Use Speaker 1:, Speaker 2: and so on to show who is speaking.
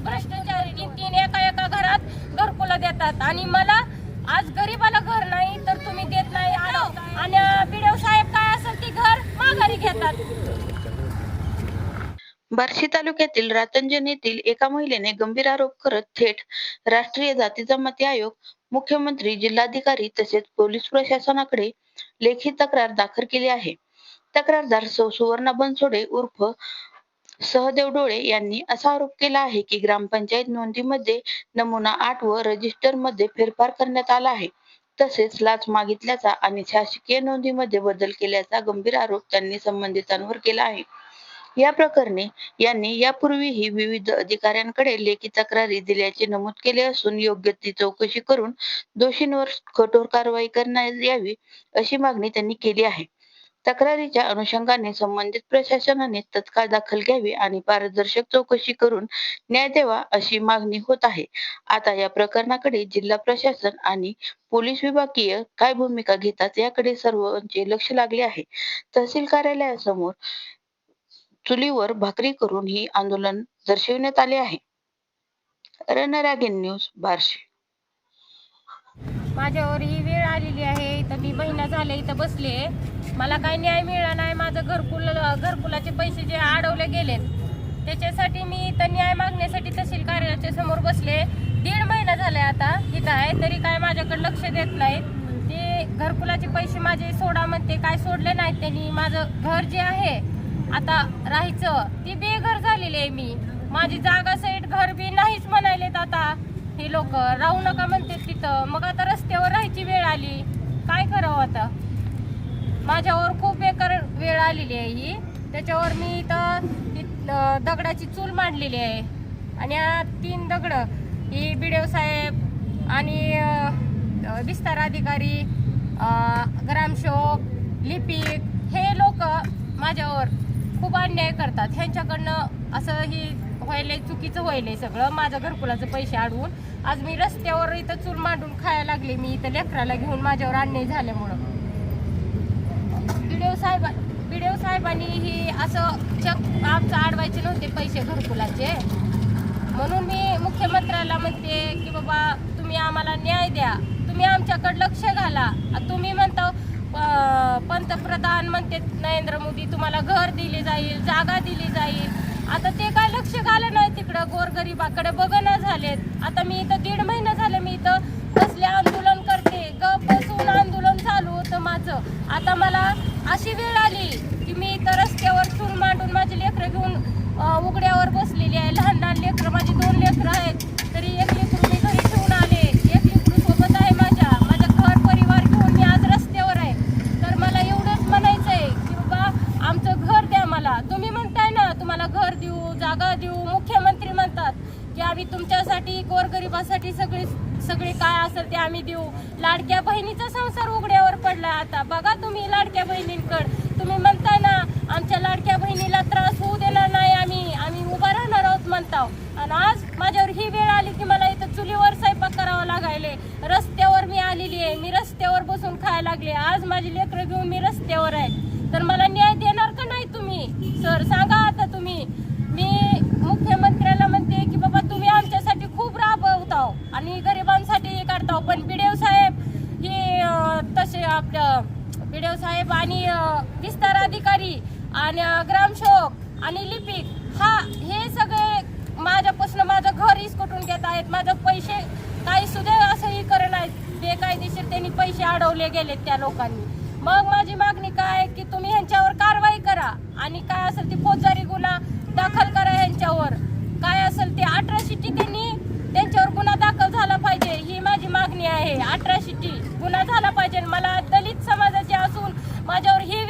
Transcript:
Speaker 1: भ्रष्टाचारी 3-3 एका घरात घरकुल देतात आणि मला आज गरीबाला घर नाही तर तुम्ही देत नाही आणि बीडीओ साहेब काय असेल ती घर माघारी घेतात।
Speaker 2: बार्शी तालुक्यातील रातंजण येथील एका महिलेने गंभीर आरोप करत थेट राष्ट्रीय जाती जमाती आयोग, मुख्यमंत्री, जिल्हाधिकारी तसेच पोलीस प्रशासनाकडे लेखी तक्रार दाखल केली आहे। तक्रारदार सौ सुवर्णा बनसोडे उर्फ सहदेव डोळे यांनी असा आरोप केला आहे की ग्रामपंचायत नोंदीमध्ये नमुना 8 व रजिस्टरमध्ये फेरफार करण्यात आला आहे। तसेच लाच मागितल्याचा आणि शासकीय नोंदीमध्ये बदल केल्याचा गंभीर आरोप त्यांनी संबंधितांवर केला आहे। या प्रकरणी यांनी यापूर्वीही विविध अधिकाऱ्यांकडे लेखी तक्रारी दिल्याचे नमूद केले असून योग्य ती चौकशी करून दोषींवर कठोर कारवाई करण्यात यावी अशी मागणी त्यांनी केली आहे। तक्रारीच्या अनुषंगाने संबंधित प्रशासनाने तत्काळ दखल घ्यावी आणि पारदर्शक चौकशी करून न्याय द्यावा अशी मागणी होत आहे। आता या प्रकरणाकडे जिल्हा प्रशासन आणि पोलीस विभागीय काय भूमिका घेतात याकडे सर्वांचे लक्ष लागले आहे। तहसील कार्यालयासमोर चुलीवर भाकरी करून ही आंदोलन दर्शविण्यात आले आहे। रणरागिणी न्यूज बार्शी।
Speaker 1: माझ्यावर ही वेळ आलेली आहे, तर मी महिना झाले इथं बसले, मला काही न्याय मिळाला नाही। माझं घरकुलाचे पैसे जे अडवले गेलेत त्याच्यासाठी मी इथं न्याय मागण्यासाठी तहसील कार्यालयाच्या समोर बसले। 1.5 महिना झालाय आता इथं आहे, तरी काय माझ्याकडे लक्ष देत नाहीत। ते घरकुलाचे पैसे माझे सोडा म्हणते, काय सोडले नाहीत त्यांनी। माझं घर जे आहे आता राहायचं ती बेघर झालेली आहे मी, माझी जागा सहित घर बी नाहीच म्हणायलेत आता हे लोक, राहू नका म्हणते तिथं। मग आता रस्त्यावर राहायची वेळ आली, काय करावं आता? माझ्यावर खूप बेकार वेळ आलेली आहे ही। त्याच्यावर मी इथं दगडाची चूल मांडलेली आहे आणि 3 दगड ही बीडीओ साहेब आणि विस्तार अधिकारी, ग्रामसेवक, लिपिक हे लोक माझ्यावर खूप अन्याय करतात। ह्यांच्याकडनं असं ही व्हायलंय, चुकीचं व्हायलंय सगळं। माझं घरकुलाचं पैसे अडवून आज मी रस्त्यावर इथं चूल मांडून खायला लागले मी इथं लेकराला घेऊन, माझ्यावर अन्याय झाल्यामुळं। बीडीओ साहेबांनी ही असं चक आमचं अडवायचे नव्हते पैसे घरकुलाचे, म्हणून मी मुख्यमंत्र्याला म्हणते की बाबा तुम्ही आम्हाला न्याय द्या, तुम्ही आमच्याकडे लक्ष घाला। तुम्ही म्हणता पंतप्रधान म्हणते नरेंद्र मोदी तुम्हाला घर दिले जाईल, जागा दिली जाईल, आता ते काय लक्ष घालं नाही तिकडं, गोरगरिबाकडे बघणं झालेत। आता मी इथं 1.5 महिना झाले मी इथं बसले, आंदोलन करते, गप बसून आंदोलन चालू होतं माझं। आता मला अशी वेळ आली की मी इथं रस्त्यावर चूल मांडून माझी लेकरं घेऊन उघड्यावर बसलेली आहे। लहान लेकरं, माझी 2 लेकरं आहेत, तरी 1 लेकरू मी घरी ठेवून आले, 1 लेकरू सोबत आहे माझ्या घर परिवार घेऊन मी आज रस्त्यावर आहे। तर मला एवढंच म्हणायचं आहे की बाबा आमचं घर द्या मला। तुम्ही म्हणताय ना तुम्हाला घर देऊ, जागा देऊ, मुख्यमंत्री म्हणतात की आम्ही तुमच्यासाठी गोरगरिबासाठी सगळे काय असेल ते आम्ही देऊ। लाडक्या बहिणीचा संसार उघड्यावर पडला, आता बघा तुम्ही लाडक्या बहिणींकडे, तुम्ही म्हणताय ना आमच्या लाडक्या बहिणीला त्रास होऊ देणार नाही, आम्ही उभा राहणार आहोत म्हणता। आणि आज माझ्यावर ही वेळ आली की मला इथं चुलीवर स्वयंपाक करावा लागायले, रस्त्यावर मी आलेली आहे, मी रस्त्यावर बसून खायला लागले। आज माझी लेकरं घेऊन मी रस्त्यावर आहे, तर मला न्याय देणार का नाही तुम्ही? सर सांगा आता तुम्ही। मी मुख्यमंत्र्याला म्हणते की बाबा तुम्ही आमच्यासाठी खूप राबवताव आणि गरिबांसाठी हे करताव, पण बीडीओ साहेब हे तसे आपलं बीडीओ साहेब आणि विस्तार अधिकारी आणि ग्रामसेवक आणि लिपिक हे सगळे माझ्यापासून माझं घर हिसकटून घेत आहेत, माझं पैसे काही सुद्धा असंही करत नाहीत, बेकायदेशीर त्यांनी पैसे अडवले गेलेत त्या लोकांनी। मग माझी मागणी काय की तुम्ही ह्यांच्यावर कारवाई करा आणि काय असेल ती फौजदारी गुन्हा दाखल करा ह्यांच्यावर, काय असेल ते 18 त्यांच्यावर गुन्हा दाखल झाला पाहिजे, ही माझी मागणी आहे। 18 गुन्हा झाला पाहिजे। मला दलित समाजाचे असून माझ्यावर ही